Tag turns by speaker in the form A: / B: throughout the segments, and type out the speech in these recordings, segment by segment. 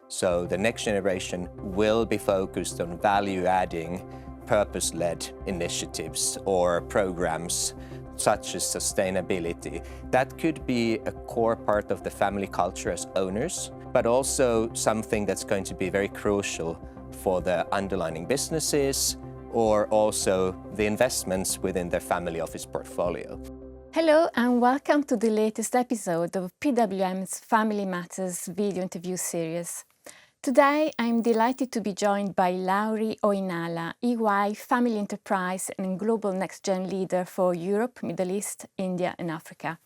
A: So the next generation will be focused on value-adding, purpose-led initiatives or programs such as sustainability. That could be a core part of the family culture as owners, but also something that's going to be very crucial for the underlying businesses or also the investments within their family office portfolio.
B: Hello and welcome to the latest episode of PWM's Family Matters video interview series. Today, I'm delighted to be joined by Lauri Oinaala, EY Family Enterprise and Global NextGen Leader for Europe, Middle East, India and Africa.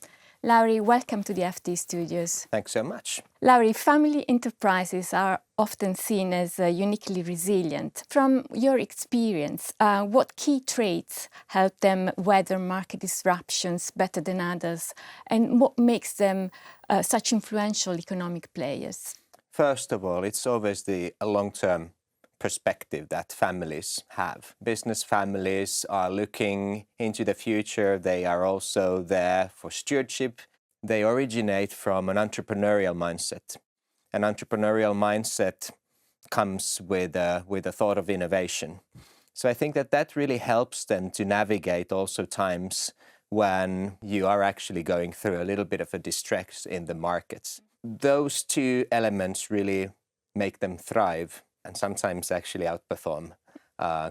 B: Lauri, welcome to the FT Studios.
A: Thanks so much.
B: Lauri, family enterprises are often seen as uniquely resilient. From your experience, what key traits help them weather market disruptions better than others? And what makes them such influential economic players?
A: First of all, it's obviously a long-term perspective that families have. Business families are looking into the future. They are also there for stewardship. They originate from an entrepreneurial mindset. An entrepreneurial mindset comes with a thought of innovation. So I think that really helps them to navigate also times when you are actually going through a little bit of a distress in the markets. Those two elements really make them thrive and sometimes actually outperform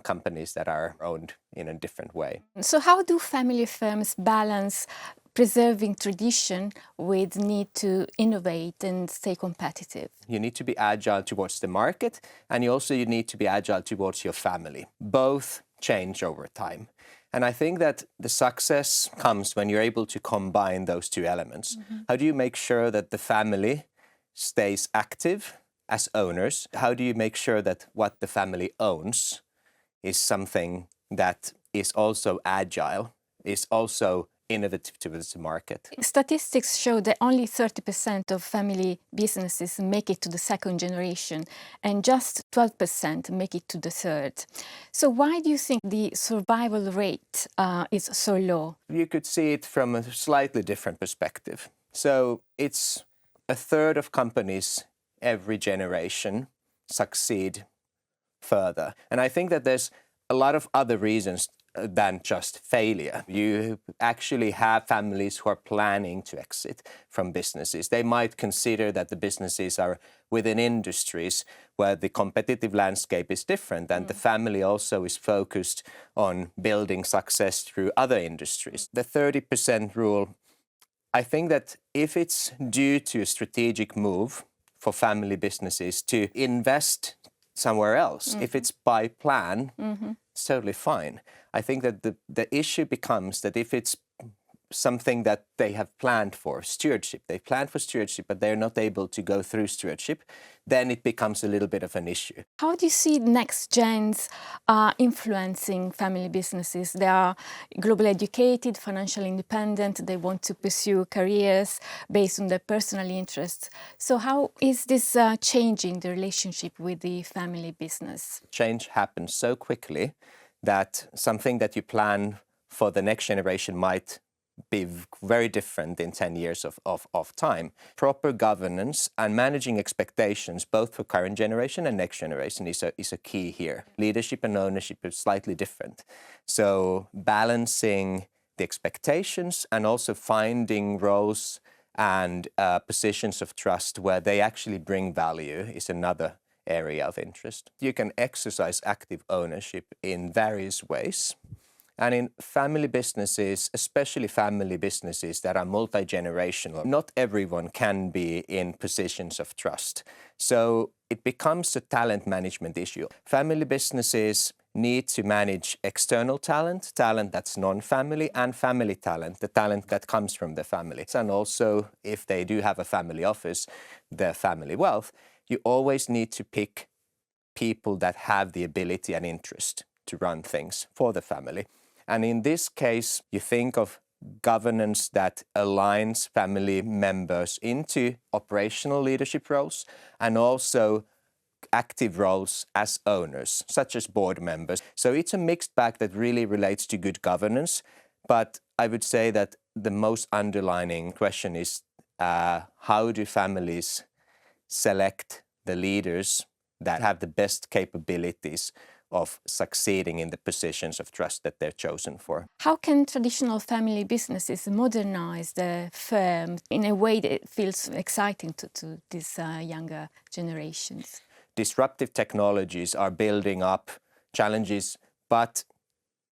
A: companies that are owned in a different way.
B: So how do family firms balance preserving tradition with need to innovate and stay competitive?
A: You need to be agile towards the market, and you need to be agile towards your family. Both change over time. And I think that the success comes when you're able to combine those two elements. Mm-hmm. How do you make sure that the family stays active as owners? How do you make sure that what the family owns is something that is also agile, is also innovative towards the market?
B: Statistics show that only 30% of family businesses make it to the second generation and just 12% make it to the third. So why do you think the survival rate is so low?
A: You could see it from a slightly different perspective. So it's a third of companies every generation succeed further. And I think that there's a lot of other reasons than just failure. You actually have families who are planning to exit from businesses. They might consider that the businesses are within industries where the competitive landscape is different, and the family also is focused on building success through other industries. The 30% rule, I think that if it's due to a strategic move for family businesses to invest somewhere else, if it's by plan, it's totally fine. I think that the issue becomes that if it's something that they have planned for, stewardship, they've planned for stewardship, but they're not able to go through stewardship, then it becomes a little bit of an issue.
B: How do you see NextGens influencing family businesses? They are globally educated, financially independent, they want to pursue careers based on their personal interests. So how is this changing the relationship with the family business?
A: Change happens so quickly that something that you plan for the next generation might be very different in 10 years of time. Proper governance and managing expectations, both for current generation and next generation, is a key here. Leadership and ownership are slightly different. So balancing the expectations and also finding roles and positions of trust where they actually bring value is another area of interest. You can exercise active ownership in various ways. And in family businesses, especially family businesses that are multi-generational, not everyone can be in positions of trust. So it becomes a talent management issue. Family businesses need to manage external talent that's non-family, and family talent, the talent that comes from the family. And also, if they do have a family office, their family wealth, you always need to pick people that have the ability and interest to run things for the family. And in this case, you think of governance that aligns family members into operational leadership roles and also active roles as owners, such as board members. So it's a mixed bag that really relates to good governance. But I would say that the most underlining question is how do families select the leaders that have the best capabilities of succeeding in the positions of trust that they're chosen for.
B: How can traditional family businesses modernize the firm in a way that feels exciting to these younger generations?
A: Disruptive technologies are building up challenges, but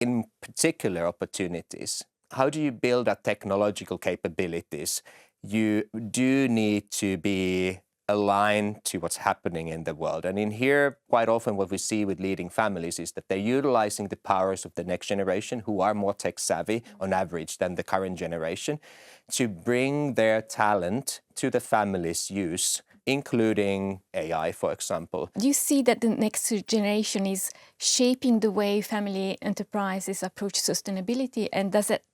A: in particular opportunities. How do you build up technological capabilities? You do need to be aligned to what's happening in the world. And in here, quite often what we see with leading families is that they're utilizing the powers of the next generation, who are more tech savvy on average than the current generation, to bring their talent to the family's use, including AI, for example.
B: Do you see that the next generation is shaping the way family enterprises approach sustainability? And does it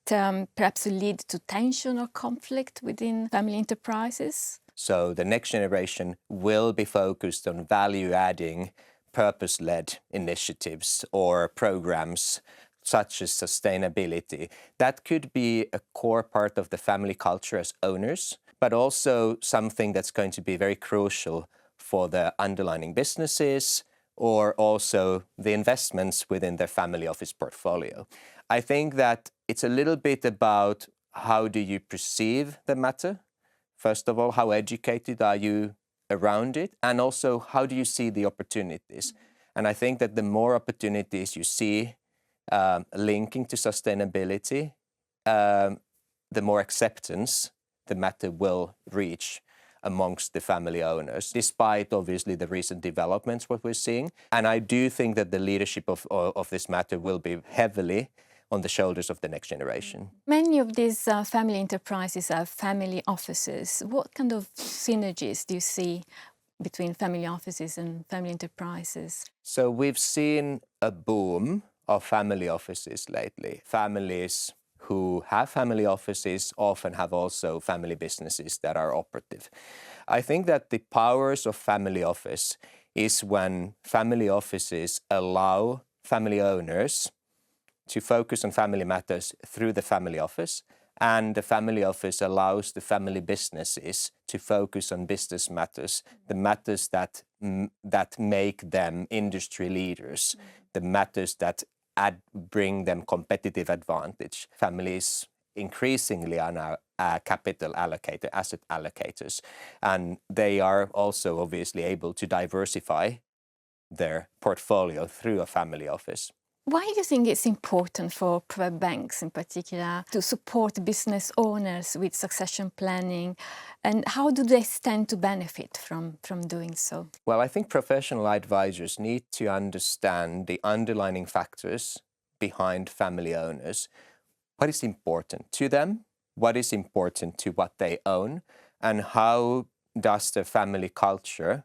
B: perhaps lead to tension or conflict within family enterprises?
A: So the next generation will be focused on value-adding, purpose-led initiatives or programs such as sustainability. That could be a core part of the family culture as owners, but also something that's going to be very crucial for the underlying businesses or also the investments within their family office portfolio. I think that it's a little bit about how do you perceive the matter. First of all, how educated are you around it? And also, how do you see the opportunities? And I think that the more opportunities you see linking to sustainability, the more acceptance the matter will reach amongst the family owners, despite obviously the recent developments, what we're seeing. And I do think that the leadership of this matter will be heavily on the shoulders of the next generation.
B: Many of these family enterprises have family offices. What kind of synergies do you see between family offices and family enterprises?
A: So we've seen a boom of family offices lately. Families who have family offices often have also family businesses that are operative. I think that the powers of family office is when family offices allow family owners to focus on family matters through the family office, and the family office allows the family businesses to focus on business matters, the matters that make them industry leaders, the matters that bring them competitive advantage. Families increasingly are now capital allocator, asset allocators, and they are also obviously able to diversify their portfolio through a family office.
B: Why do you think it's important for private banks in particular to support business owners with succession planning, and how do they stand to benefit from doing so?
A: Well, I think professional advisors need to understand the underlying factors behind family owners. What is important to them? What is important to what they own? And how does the family culture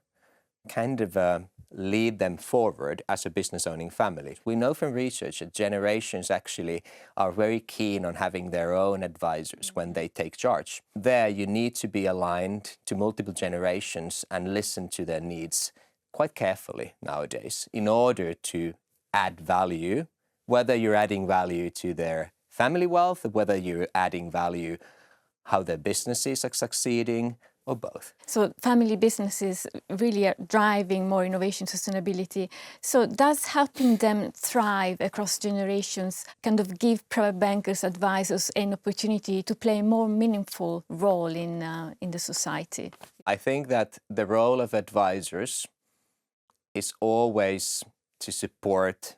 A: kind of lead them forward as a business owning family? We know from research that generations actually are very keen on having their own advisors when they take charge. There you need to be aligned to multiple generations and listen to their needs quite carefully nowadays in order to add value, whether you're adding value to their family wealth, or whether you're adding value how their businesses are succeeding, or both.
B: So family businesses really are driving more innovation, sustainability. So does helping them thrive across generations kind of give private bankers, advisors an opportunity to play a more meaningful role in the society?
A: I think that the role of advisors is always to support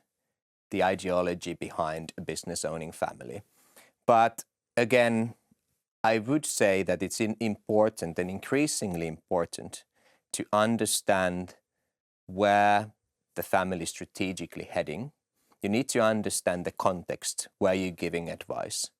A: the ideology behind a business owning family. But again, I would say that it's important and increasingly important to understand where the family is strategically heading. You need to understand the context where you're giving advice.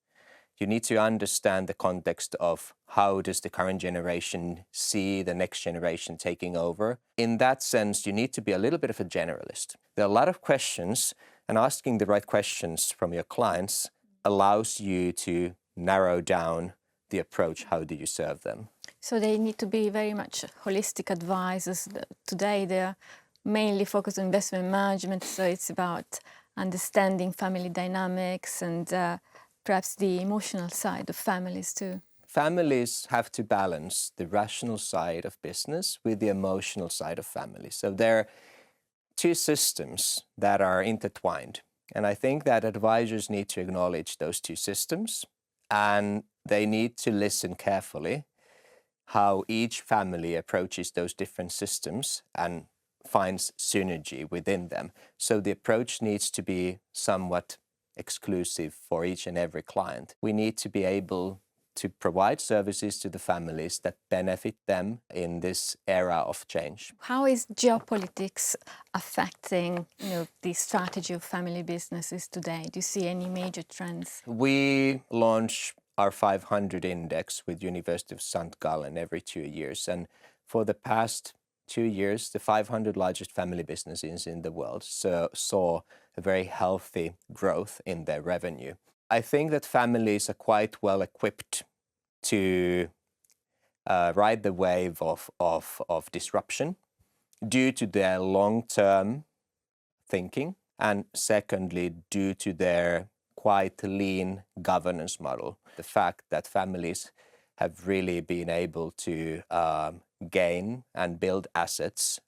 A: You need to understand the context of how does the current generation see the next generation taking over. In that sense, you need to be a little bit of a generalist. There are a lot of questions, and asking the right questions from your clients allows you to narrow down the approach. How do you serve them?
B: So they need to be very much holistic advisors. Today they're mainly focused on investment management, so it's about understanding family dynamics and perhaps the emotional side of families too.
A: families have to balance the rational side of business with the emotional side of family. So they're two systems that are intertwined. And I think that advisors need to acknowledge those two systems, and they need to listen carefully how each family approaches those different systems and finds synergy within them. So the approach needs to be somewhat exclusive for each and every client. We need to be able to provide services to the families that benefit them in this era of change.
B: How is geopolitics affecting, the strategy of family businesses today? Do you see any major trends?
A: We launch our 500 index with University of St. Gallen every 2 years, and for the past 2 years, the 500 largest family businesses in the world saw a very healthy growth in their revenue. I think that families are quite well equipped to ride the wave of disruption due to their long-term thinking, and secondly, due to their quite lean governance model. The fact that families have really been able to gain and build assets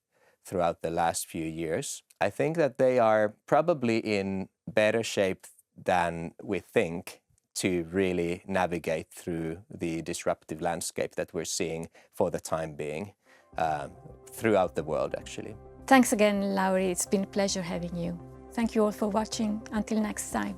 A: throughout the last few years. I think that they are probably in better shape than we think to really navigate through the disruptive landscape that we're seeing for the time being throughout the world, actually.
B: Thanks again, Lauri. It's been a pleasure having you. Thank you all for watching. Until next time.